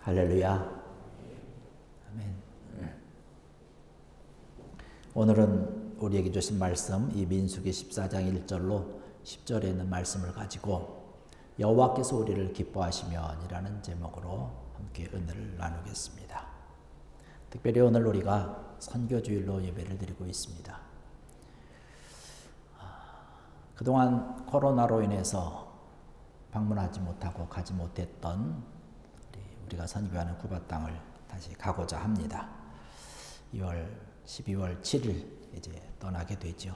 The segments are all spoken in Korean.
할렐루야. 아멘. 오늘은 우리에게 주신 말씀, 이 민수기 14장 1절로 10절에 있는 말씀을 가지고 여호와께서 우리를 기뻐하시면이라는 제목으로 함께 은혜를 나누겠습니다. 특별히 오늘 우리가 선교주일로 예배를 드리고 있습니다. 그동안 코로나로 인해서 방문하지 못하고 가지 못했던 우리가 선교하는 쿠바 땅을 다시 가고자 합니다. 12월 7일 이제 떠나게 되죠.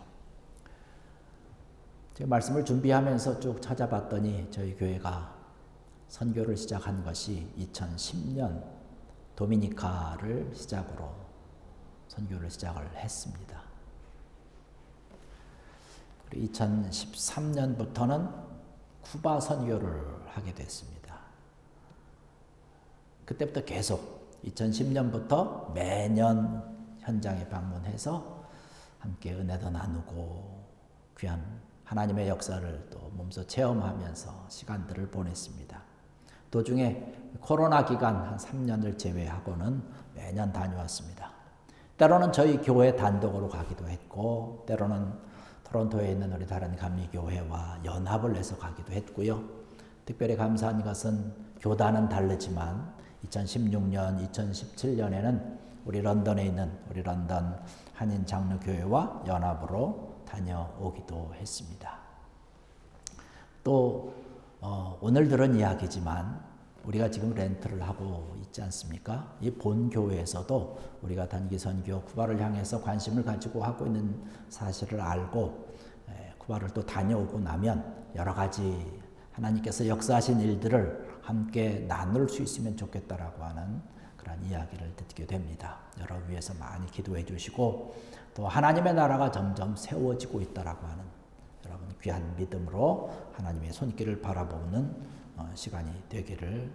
제가 말씀을 준비하면서 쭉 찾아봤더니 저희 교회가 선교를 시작한 것이 2010년 도미니카를 시작으로 선교를 시작을 했습니다. 그리고 2013년부터는 쿠바 선교를 하게 됐습니다. 그때부터 계속 2010년부터 매년 현장에 방문해서 함께 은혜도 나누고 귀한 하나님의 역사를 또 몸소 체험하면서 시간들을 보냈습니다. 도중에 코로나 기간 한 3년을 제외하고는 매년 다녀왔습니다. 때로는 저희 교회 단독으로 가기도 했고 때로는 토론토에 있는 우리 다른 감리교회와 연합을 해서 가기도 했고요. 특별히 감사한 것은 교단은 다르지만 2016년, 2017년에는 우리 런던에 있는 우리 런던 한인 장로교회와 연합으로 다녀오기도 했습니다. 또 오늘 들은 이야기지만 우리가 지금 렌트를 하고 있지 않습니까? 이 본교회에서도 우리가 단기 선교 쿠바를 향해서 관심을 가지고 하고 있는 사실을 알고 쿠바를 또 다녀오고 나면 여러 가지 하나님께서 역사하신 일들을 함께 나눌 수 있으면 좋겠다라고 하는 그런 이야기를 듣게 됩니다. 여러분 위해서 많이 기도해 주시고 또 하나님의 나라가 점점 세워지고 있다라고 하는 여러분 귀한 믿음으로 하나님의 손길을 바라보는 시간이 되기를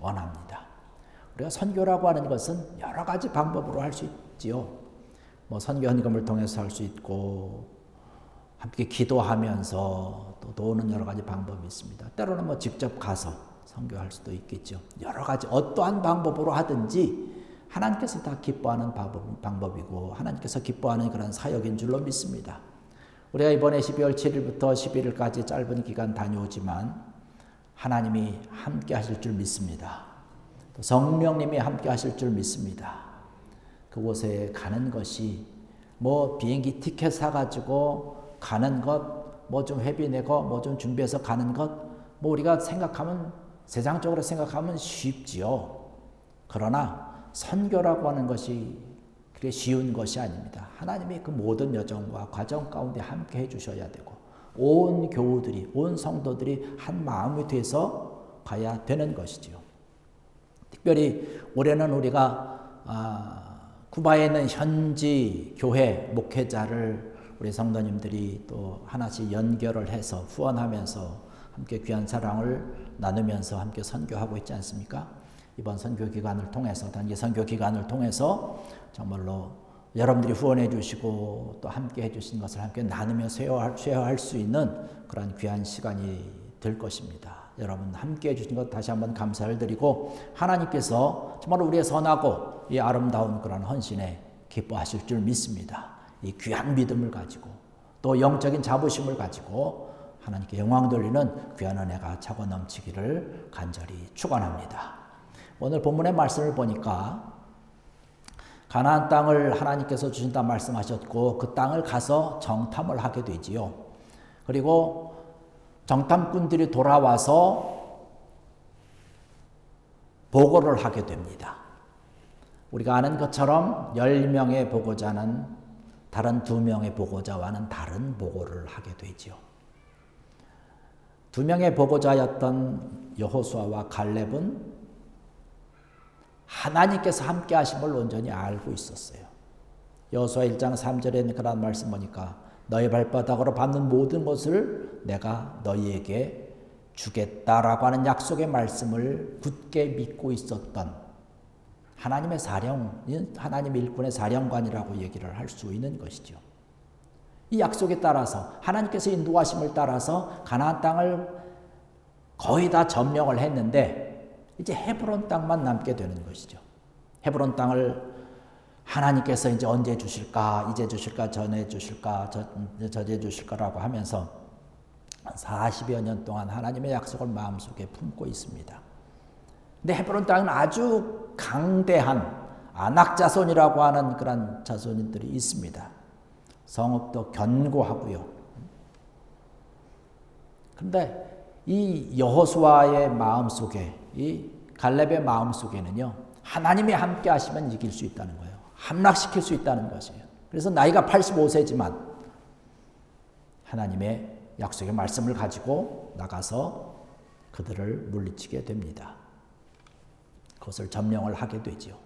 원합니다. 우리가 선교라고 하는 것은 여러 가지 방법으로 할 수 있지요. 선교 헌금을 통해서 할 수 있고 함께 기도하면서 또 도우는 여러 가지 방법이 있습니다. 때로는 직접 가서 선교할 수도 있겠죠. 여러 가지 어떠한 방법으로 하든지 하나님께서 다 기뻐하는 방법이고 하나님께서 기뻐하는 그런 사역인 줄로 믿습니다. 우리가 이번에 12월 7일부터 11일까지 짧은 기간 다녀오지만 하나님이 함께 하실 줄 믿습니다. 또 성령님이 함께 하실 줄 믿습니다. 그곳에 가는 것이 비행기 티켓 사가지고 가는 것, 좀 회비 내고 좀 준비해서 가는 것, 우리가 생각하면 세상적으로 생각하면 쉽지요. 그러나 선교라고 하는 것이 그렇게 쉬운 것이 아닙니다. 하나님이 그 모든 여정과 과정 가운데 함께 해주셔야 되고 온 교우들이, 온 성도들이 한 마음이 돼서 가야 되는 것이지요. 특별히 올해는 우리가 쿠바에 있는 현지 교회 목회자를 우리 성도님들이 또 하나씩 연결을 해서 후원하면서 함께 귀한 사랑을 나누면서 함께 선교하고 있지 않습니까? 이번 선교 기간을 통해서, 단기 선교 기간을 통해서 정말로 여러분들이 후원해 주시고 또 함께 해 주신 것을 함께 나누며 쉐어할 수 있는 그런 귀한 시간이 될 것입니다. 여러분 함께 해 주신 것 다시 한번 감사를 드리고 하나님께서 정말 우리의 선하고 이 아름다운 그런 헌신에 기뻐하실 줄 믿습니다. 이 귀한 믿음을 가지고 또 영적인 자부심을 가지고 하나님께 영광 돌리는 귀한 은혜가 차고 넘치기를 간절히 축원합니다. 오늘 본문의 말씀을 보니까 가나안 땅을 하나님께서 주신다 말씀하셨고 그 땅을 가서 정탐을 하게 되지요. 그리고 정탐꾼들이 돌아와서 보고를 하게 됩니다. 우리가 아는 것처럼 10명의 보고자는 다른 2명의 보고자와는 다른 보고를 하게 되지요. 2명의 보고자였던 여호수아와 갈렙은 하나님께서 함께 하심을 온전히 알고 있었어요. 여호수아 1장 3절에 있는 그런 말씀 보니까 너희 발바닥으로 밟는 모든 것을 내가 너희에게 주겠다라고 하는 약속의 말씀을 굳게 믿고 있었던 하나님의 하나님 일꾼의 사령관이라고 얘기를 할 수 있는 것이죠. 이 약속에 따라서 하나님께서 인도하심을 따라서 가나안 땅을 거의 다 점령을 했는데 이제 헤브론 땅만 남게 되는 것이죠. 헤브론 땅을 하나님께서 이제 언제 주실까, 이제 주실까, 전에 주실까, 저제 주실까라고 하면서 40여 년 동안 하나님의 약속을 마음속에 품고 있습니다. 근데 헤브론 땅은 아주 강대한 아낙 자손이라고 하는 그런 자손들이 있습니다. 성읍도 견고하고요. 그런데 이 여호수아의 마음속에, 이 갈렙의 마음속에는요, 하나님이 함께 하시면 이길 수 있다는 거예요. 함락시킬 수 있다는 것이에요. 그래서 나이가 85세지만 하나님의 약속의 말씀을 가지고 나가서 그들을 물리치게 됩니다. 그것을 점령을 하게 되지요.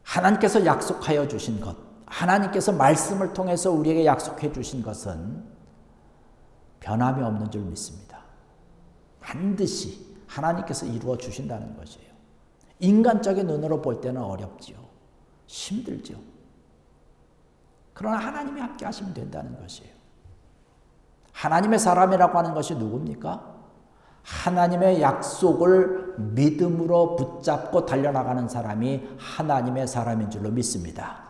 하나님께서 약속하여 주신 것, 하나님께서 말씀을 통해서 우리에게 약속해 주신 것은 변함이 없는 줄 믿습니다. 반드시 하나님께서 이루어 주신다는 것이에요. 인간적인 눈으로 볼 때는 어렵지요. 힘들죠. 그러나 하나님이 함께 하시면 된다는 것이에요. 하나님의 사람이라고 하는 것이 누굽니까? 하나님의 약속을 믿음으로 붙잡고 달려나가는 사람이 하나님의 사람인 줄로 믿습니다.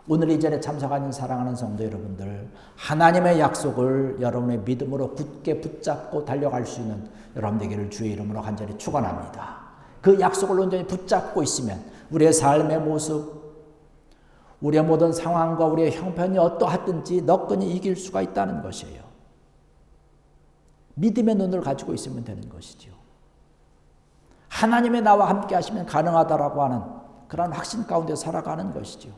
오늘 이 자리에 참석하는 사랑하는 성도 여러분들, 하나님의 약속을 여러분의 믿음으로 굳게 붙잡고 달려갈 수 있는 여러분 되기를 주의 이름으로 간절히 축원합니다. 그 약속을 온전히 붙잡고 있으면 우리의 삶의 모습, 우리의 모든 상황과 우리의 형편이 어떠하든지 너끈히 이길 수가 있다는 것이에요. 믿음의 눈을 가지고 있으면 되는 것이죠. 하나님의 나와 함께 하시면 가능하다라고 하는 그런 확신 가운데 살아가는 것이죠.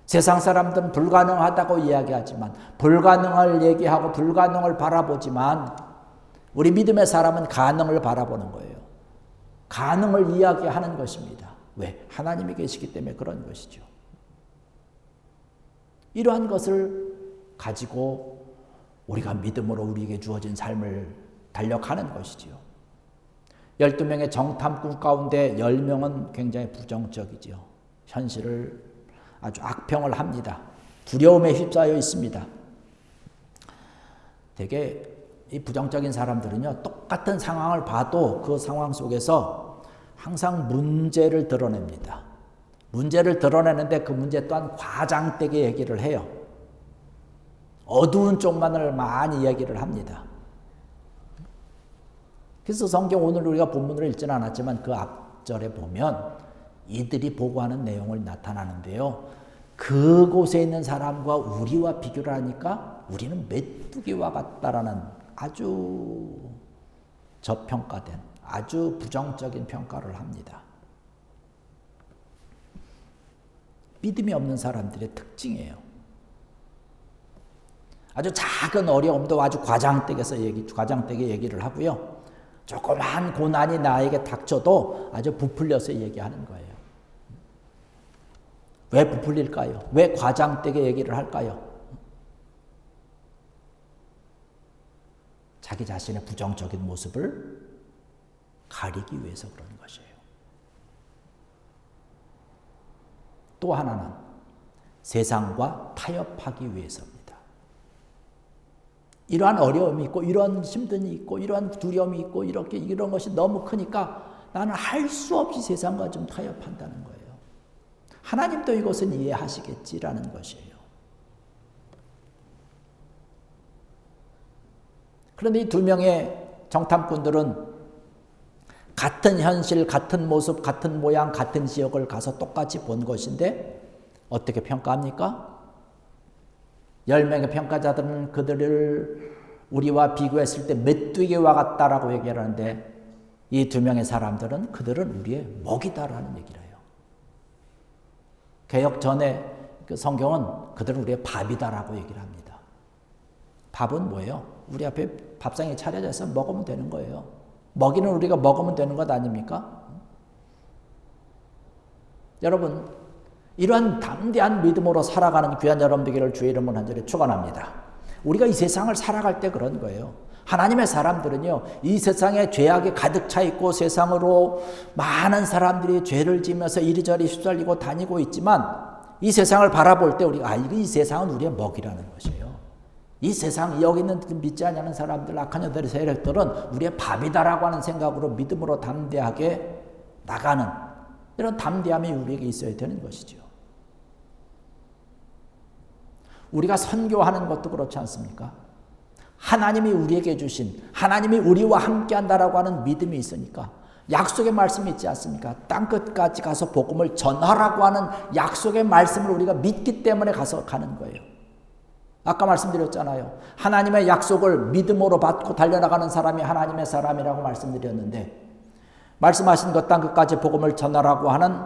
세상 사람들은 불가능하다고 이야기하지만, 불가능을 얘기하고 불가능을 바라보지만, 우리 믿음의 사람은 가능을 바라보는 거예요. 가능을 이야기하는 것입니다. 왜? 하나님이 계시기 때문에 그런 것이죠. 이러한 것을 가지고 우리가 믿음으로 우리에게 주어진 삶을 달려가는 것이지요. 12명의 정탐꾼 가운데 10명은 굉장히 부정적이지요. 현실을 아주 악평을 합니다. 두려움에 휩싸여 있습니다. 되게 이 부정적인 사람들은요, 똑같은 상황을 봐도 그 상황 속에서 항상 문제를 드러냅니다. 문제를 드러내는데 그 문제 또한 과장되게 얘기를 해요. 어두운 쪽만을 많이 이야기를 합니다. 그래서 성경 오늘 우리가 본문을 읽지는 않았지만 그 앞절에 보면 이들이 보고하는 내용을 나타나는데요. 그곳에 있는 사람과 우리와 비교를 하니까 우리는 메뚜기와 같다라는 아주 저평가된, 아주 부정적인 평가를 합니다. 믿음이 없는 사람들의 특징이에요. 아주 작은 어려움도 아주 과장되게 얘기를 하고요. 조그만 고난이 나에게 닥쳐도 아주 부풀려서 얘기하는 거예요. 왜 부풀릴까요? 왜 과장되게 얘기를 할까요? 자기 자신의 부정적인 모습을 가리기 위해서 그런 것이에요. 또 하나는 세상과 타협하기 위해서입니다. 이러한 어려움이 있고 이런 힘듦이 있고 이러한 두려움이 있고 이런 것이 너무 크니까 나는 할 수 없이 세상과 좀 타협한다는 거예요. 하나님도 이것은 이해하시겠지라는 것이에요. 그런데 이 두 명의 정탐꾼들은 같은 현실, 같은 모습, 같은 모양, 같은 지역을 가서 똑같이 본 것인데 어떻게 평가합니까? 10명의 평가자들은 그들을 우리와 비교했을 때 메뚜기와 같다라고 얘기를 하는데 이 두 명의 사람들은 그들은 우리의 먹이다라는 얘기를 해요. 개역 전에 그 성경은 그들은 우리의 밥이다라고 얘기를 합니다. 밥은 뭐예요? 우리 앞에 밥상이 차려져서 먹으면 되는 거예요. 먹이는 우리가 먹으면 되는 것 아닙니까? 여러분, 이러한 담대한 믿음으로 살아가는 귀한 여러분 되기를 주의 이름으로 간절히 축원합니다. 우리가 이 세상을 살아갈 때 그런 거예요. 하나님의 사람들은요, 이 세상에 죄악이 가득 차 있고 세상으로 많은 사람들이 죄를 지으면서 이리저리 휩쓸리고 다니고 있지만 이 세상을 바라볼 때 우리가 이 세상은 우리의 먹이라는 것이에요. 이 세상 여기 있는 믿지 않는 사람들, 악한 여들의 세력들은 우리의 밥이다라고 하는 생각으로 믿음으로 담대하게 나가는 이런 담대함이 우리에게 있어야 되는 것이죠. 우리가 선교하는 것도 그렇지 않습니까? 하나님이 우리에게 주신, 하나님이 우리와 함께한다라고 하는 믿음이 있으니까, 약속의 말씀이 있지 않습니까? 땅끝까지 가서 복음을 전하라고 하는 약속의 말씀을 우리가 믿기 때문에 가서 가는 거예요. 아까 말씀드렸잖아요. 하나님의 약속을 믿음으로 받고 달려나가는 사람이 하나님의 사람이라고 말씀드렸는데, 말씀하신 것 땅끝까지 복음을 전하라고 하는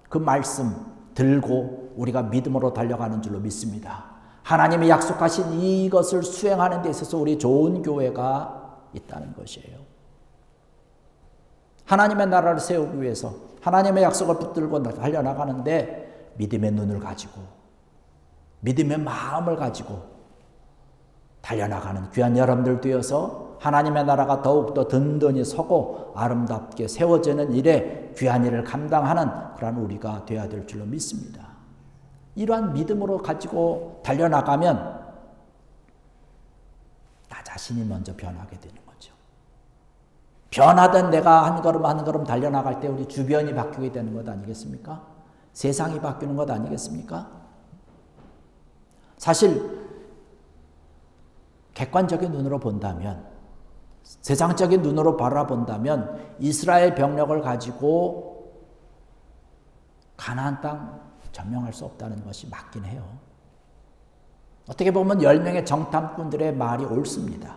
그 말씀 들고 우리가 믿음으로 달려가는 줄로 믿습니다. 하나님이 약속하신 이것을 수행하는 데 있어서 우리 좋은 교회가 있다는 것이에요. 하나님의 나라를 세우기 위해서 하나님의 약속을 붙들고 달려나가는데 믿음의 눈을 가지고 믿음의 마음을 가지고 달려나가는 귀한 여러분들 되어서 하나님의 나라가 더욱더 든든히 서고 아름답게 세워지는 일에 귀한 일을 감당하는 그런 우리가 되어야 될 줄로 믿습니다. 이러한 믿음으로 가지고 달려나가면 나 자신이 먼저 변하게 되는 거죠. 변하던 내가 한 걸음 한 걸음 달려나갈 때 우리 주변이 바뀌게 되는 것 아니겠습니까? 세상이 바뀌는 것 아니겠습니까? 사실 객관적인 눈으로 본다면, 세상적인 눈으로 바라본다면 이스라엘 병력을 가지고 가나안 땅 점령할 수 없다는 것이 맞긴 해요. 어떻게 보면 10명의 정탐꾼들의 말이 옳습니다.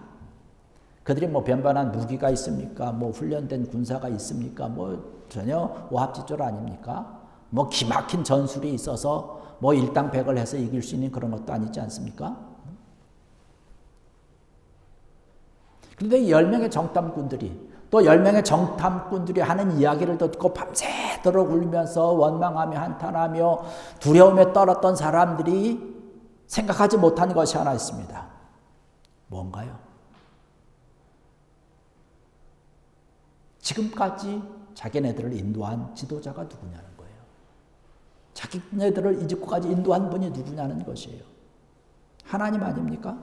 그들이 뭐 변변한 무기가 있습니까? 뭐 훈련된 군사가 있습니까? 뭐 전혀 오합지졸 아닙니까? 뭐 기막힌 전술이 있어서 뭐 일당백을 해서 이길 수 있는 그런 것도 아니지 않습니까? 그런데 10명의 정탐꾼들이 또 10명의 정탐꾼들이 하는 이야기를 듣고 밤새도록 울면서 원망하며 한탄하며 두려움에 떨었던 사람들이 생각하지 못한 것이 하나 있습니다. 뭔가요? 지금까지 자기네들을 인도한 지도자가 누구냐는 거예요. 자기네들을 이집트까지 인도한 분이 누구냐는 것이에요. 하나님 아닙니까?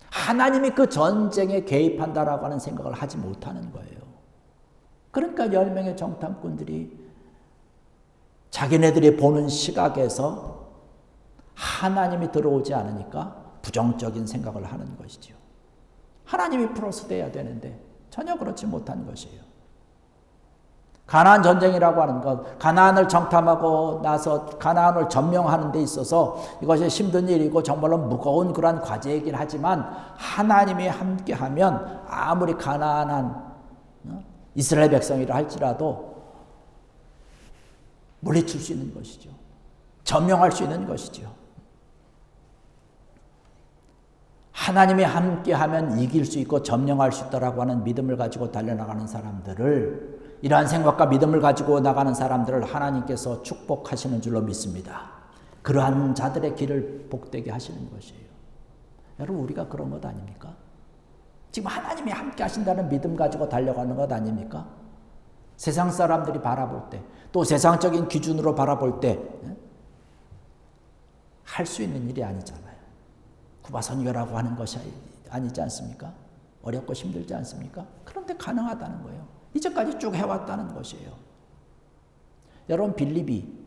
하나님이 그 전쟁에 개입한다라고 하는 생각을 하지 못하는 거예요. 그러니까 10명의 정탐꾼들이 자기네들이 보는 시각에서 하나님이 들어오지 않으니까 부정적인 생각을 하는 것이죠. 하나님이 플러스 돼야 되는데 전혀 그렇지 못한 것이에요. 가나안 전쟁이라고 하는 것, 가나안을 정탐하고 나서 가나안을 점령하는 데 있어서 이것이 힘든 일이고 정말로 무거운 그러한 과제이긴 하지만 하나님이 함께하면 아무리 가나안한 이스라엘 백성이라 할지라도 물리칠 수 있는 것이죠. 점령할 수 있는 것이죠. 하나님이 함께하면 이길 수 있고 점령할 수 있다라고 하는 믿음을 가지고 달려나가는 사람들을, 이러한 생각과 믿음을 가지고 나가는 사람들을 하나님께서 축복하시는 줄로 믿습니다. 그러한 자들의 길을 복되게 하시는 것이에요. 여러분, 우리가 그런 것 아닙니까? 지금 하나님이 함께 하신다는 믿음 가지고 달려가는 것 아닙니까? 세상 사람들이 바라볼 때, 또 세상적인 기준으로 바라볼 때 할 수 있는 일이 아니잖아요. 쿠바 선교라고 하는 것이 아니지 않습니까? 어렵고 힘들지 않습니까? 그런데 가능하다는 거예요. 이제까지 쭉 해왔다는 것이에요. 여러분, 빌립이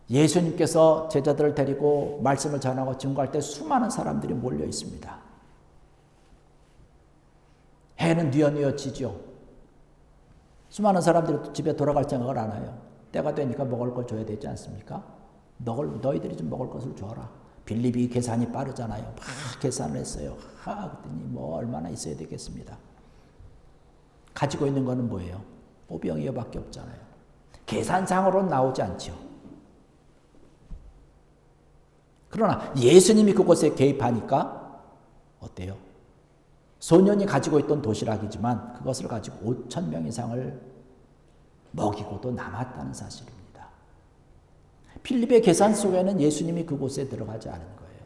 예수님께서 제자들을 데리고 말씀을 전하고 증거할 때 수많은 사람들이 몰려 있습니다. 해는 뉘어뉘어 지죠. 수많은 사람들이 집에 돌아갈 생각을 안 해요. 때가 되니까 먹을 걸 줘야 되지 않습니까? 너희들이 좀 먹을 것을 줘라. 빌립이 계산이 빠르잖아요. 막 계산을 했어요. 그랬더니 뭐 얼마나 있어야 되겠습니다. 가지고 있는 거는 뭐예요? 오병이어밖에 없잖아요. 계산상으로는 나오지 않죠. 그러나 예수님이 그곳에 개입하니까 어때요? 소년이 가지고 있던 도시락이지만 그것을 가지고 5,000명 이상을 먹이고도 남았다는 사실입니다. 필립의 계산 속에는 예수님이 그곳에 들어가지 않은 거예요.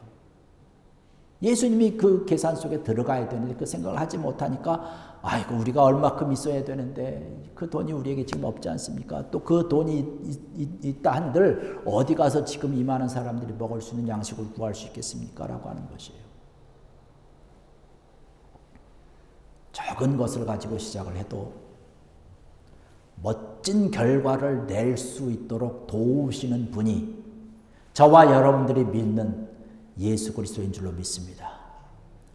예수님이 그 계산 속에 들어가야 되는데 그 생각을 하지 못하니까 아이고 우리가 얼마큼 있어야 되는데 그 돈이 우리에게 지금 없지 않습니까? 또 그 돈이 있다 한들 어디 가서 지금 이 많은 사람들이 먹을 수 있는 양식을 구할 수 있겠습니까? 라고 하는 것이에요. 적은 것을 가지고 시작을 해도 멋진 결과를 낼 수 있도록 도우시는 분이 저와 여러분들이 믿는 예수 그리스도인 줄로 믿습니다.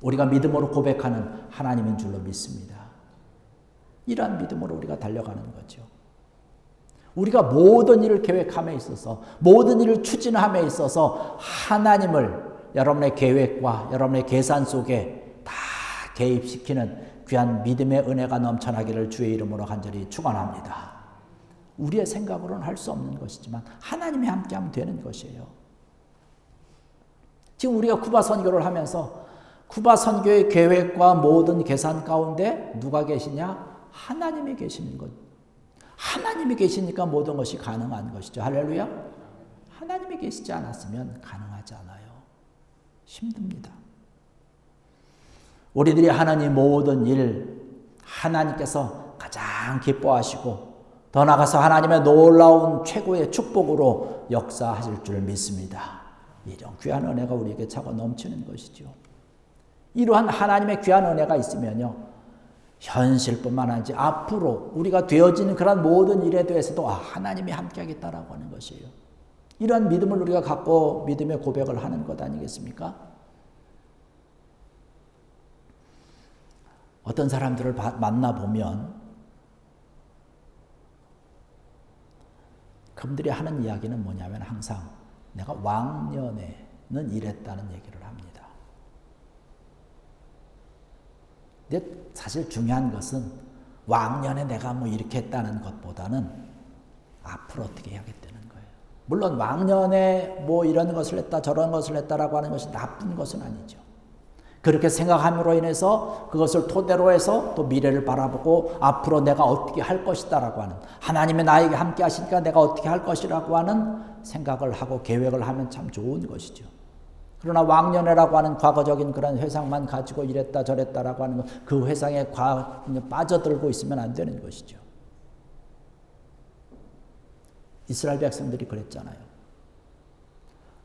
우리가 믿음으로 고백하는 하나님인 줄로 믿습니다. 이러한 믿음으로 우리가 달려가는 거죠. 우리가 모든 일을 계획함에 있어서 모든 일을 추진함에 있어서 하나님을 여러분의 계획과 여러분의 계산 속에 다 개입시키는 귀한 믿음의 은혜가 넘쳐나기를 주의 이름으로 간절히 축원합니다. 우리의 생각으로는 할 수 없는 것이지만 하나님이 함께하면 되는 것이에요. 지금 우리가 쿠바 선교를 하면서 쿠바 선교의 계획과 모든 계산 가운데 누가 계시냐? 하나님이 계시는 것. 하나님이 계시니까 모든 것이 가능한 것이죠. 할렐루야. 하나님이 계시지 않았으면 가능하지 않아요. 힘듭니다. 우리들이 하나님 모든 일 하나님께서 가장 기뻐하시고 더 나아가서 하나님의 놀라운 최고의 축복으로 역사하실 줄 믿습니다. 이런 귀한 은혜가 우리에게 차고 넘치는 것이죠. 이러한 하나님의 귀한 은혜가 있으면요, 현실뿐만 아니지 앞으로 우리가 되어지는 그런 모든 일에 대해서도 하나님이 함께하겠다라고 하는 것이에요. 이러한 믿음을 우리가 갖고 믿음의 고백을 하는 것 아니겠습니까? 어떤 사람들을 만나보면 그분들이 하는 이야기는 뭐냐면 항상 내가 왕년에는 이랬다는 얘기를 합니다. 근데 사실 중요한 것은 왕년에 내가 뭐 이렇게 했다는 것보다는 앞으로 어떻게 해야겠다는 거예요. 물론 왕년에 뭐 이런 것을 했다 저런 것을 했다라고 하는 것이 나쁜 것은 아니죠. 그렇게 생각함으로 인해서 그것을 토대로 해서 또 미래를 바라보고 앞으로 내가 어떻게 할 것이다라고 하는, 하나님이 나에게 함께 하시니까 내가 어떻게 할 것이라고 하는 생각을 하고 계획을 하면 참 좋은 것이죠. 그러나 왕년회라고 하는 과거적인 그런 회상만 가지고 이랬다 저랬다라고 하는 것, 그 회상에 빠져들고 있으면 안 되는 것이죠. 이스라엘 백성들이 그랬잖아요.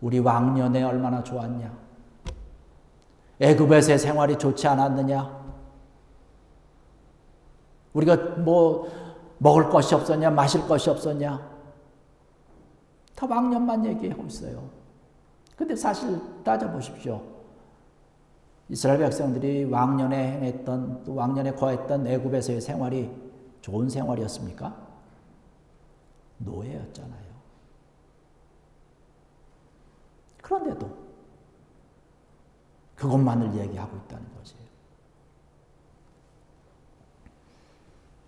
우리 왕년에 얼마나 좋았냐? 애굽에서의 생활이 좋지 않았느냐? 우리가 뭐 먹을 것이 없었냐? 마실 것이 없었냐? 다 왕년만 얘기하고 있어요. 근데 사실 따져보십시오. 이스라엘 백성들이 왕년에 행했던, 또 왕년에 거했던 애굽에서의 생활이 좋은 생활이었습니까? 노예였잖아요. 그런데도 그것만을 얘기하고 있다는 것이에요.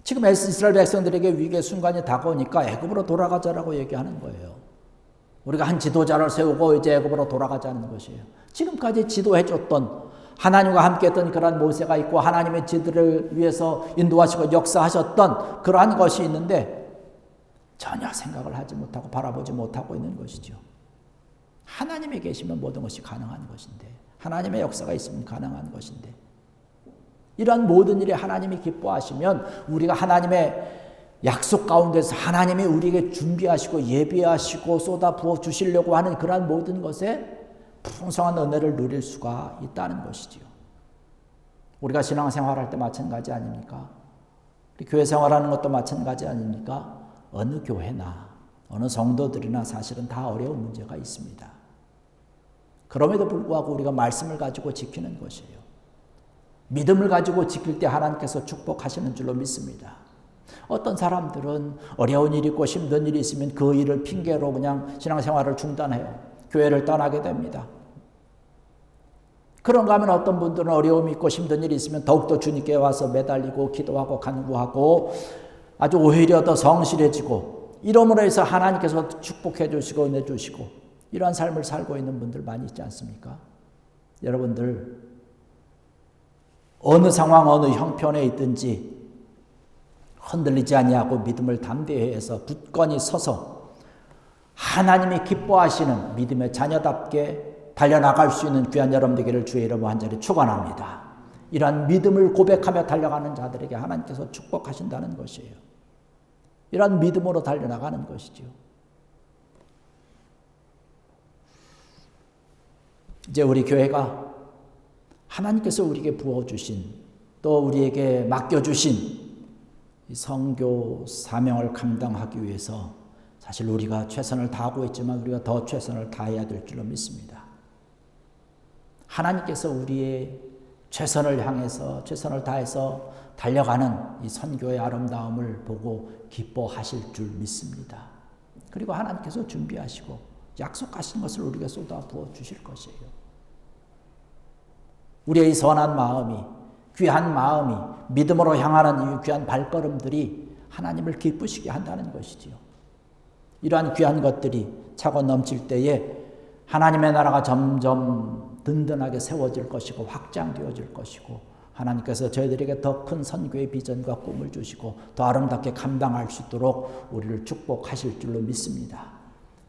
지금 이스라엘 백성들에게 위기의 순간이 다가오니까 애굽으로 돌아가자라고 얘기하는 거예요. 우리가 한 지도자를 세우고 이제 애굽으로 돌아가자는 것이에요. 지금까지 지도해줬던, 하나님과 함께했던 그러한 모세가 있고 하나님의 지들을 위해서 인도하시고 역사하셨던 그러한 것이 있는데 전혀 생각을 하지 못하고 바라보지 못하고 있는 것이죠. 하나님이 계시면 모든 것이 가능한 것인데, 하나님의 역사가 있으면 가능한 것인데, 이러한 모든 일에 하나님이 기뻐하시면 우리가 하나님의 약속 가운데서 하나님이 우리에게 준비하시고 예비하시고 쏟아 부어 주시려고 하는 그러한 모든 것에 풍성한 은혜를 누릴 수가 있다는 것이지요. 우리가 신앙생활할 때 마찬가지 아닙니까? 교회 생활하는 것도 마찬가지 아닙니까? 어느 교회나 어느 성도들이나 사실은 다 어려운 문제가 있습니다. 그럼에도 불구하고 우리가 말씀을 가지고 지키는 것이에요. 믿음을 가지고 지킬 때 하나님께서 축복하시는 줄로 믿습니다. 어떤 사람들은 어려운 일이 있고 힘든 일이 있으면 그 일을 핑계로 그냥 신앙생활을 중단해요. 교회를 떠나게 됩니다. 그런가 하면 어떤 분들은 어려움이 있고 힘든 일이 있으면 더욱더 주님께 와서 매달리고 기도하고 간구하고 아주 오히려 더 성실해지고, 이러므로 해서 하나님께서 축복해 주시고 은혜 주시고 이러한 삶을 살고 있는 분들 많이 있지 않습니까? 여러분들 어느 상황 어느 형편에 있든지 흔들리지 아니하고 믿음을 담대히 해서 굳건히 서서 하나님이 기뻐하시는 믿음의 자녀답게 달려나갈 수 있는 귀한 여러분 되기를 주의 이름으로 간절히 축원합니다. 이러한 믿음을 고백하며 달려가는 자들에게 하나님께서 축복하신다는 것이에요. 이러한 믿음으로 달려나가는 것이죠. 이제 우리 교회가 하나님께서 우리에게 부어주신 또 우리에게 맡겨주신 이 선교 사명을 감당하기 위해서 사실 우리가 최선을 다하고 있지만 우리가 더 최선을 다해야 될 줄로 믿습니다. 하나님께서 우리의 최선을 향해서 최선을 다해서 달려가는 이 선교의 아름다움을 보고 기뻐하실 줄 믿습니다. 그리고 하나님께서 준비하시고 약속하신 것을 우리에게 쏟아부어 주실 것이에요. 우리의 선한 마음이, 귀한 마음이 믿음으로 향하는 이 귀한 발걸음들이 하나님을 기쁘시게 한다는 것이지요. 이러한 귀한 것들이 차고 넘칠 때에 하나님의 나라가 점점 든든하게 세워질 것이고 확장되어질 것이고 하나님께서 저희들에게 더 큰 선교의 비전과 꿈을 주시고 더 아름답게 감당할 수 있도록 우리를 축복하실 줄로 믿습니다.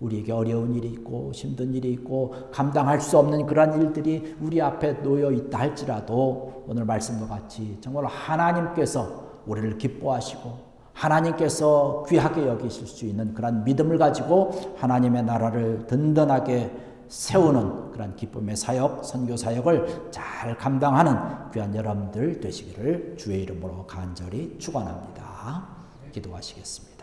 우리에게 어려운 일이 있고 힘든 일이 있고 감당할 수 없는 그러한 일들이 우리 앞에 놓여 있다 할지라도 오늘 말씀과 같이 정말 하나님께서 우리를 기뻐하시고 하나님께서 귀하게 여기실 수 있는 그런 믿음을 가지고 하나님의 나라를 든든하게 세우는 그런 기쁨의 사역, 선교 사역을 잘 감당하는 귀한 여러분들 되시기를 주의 이름으로 간절히 축원합니다. 기도하시겠습니다.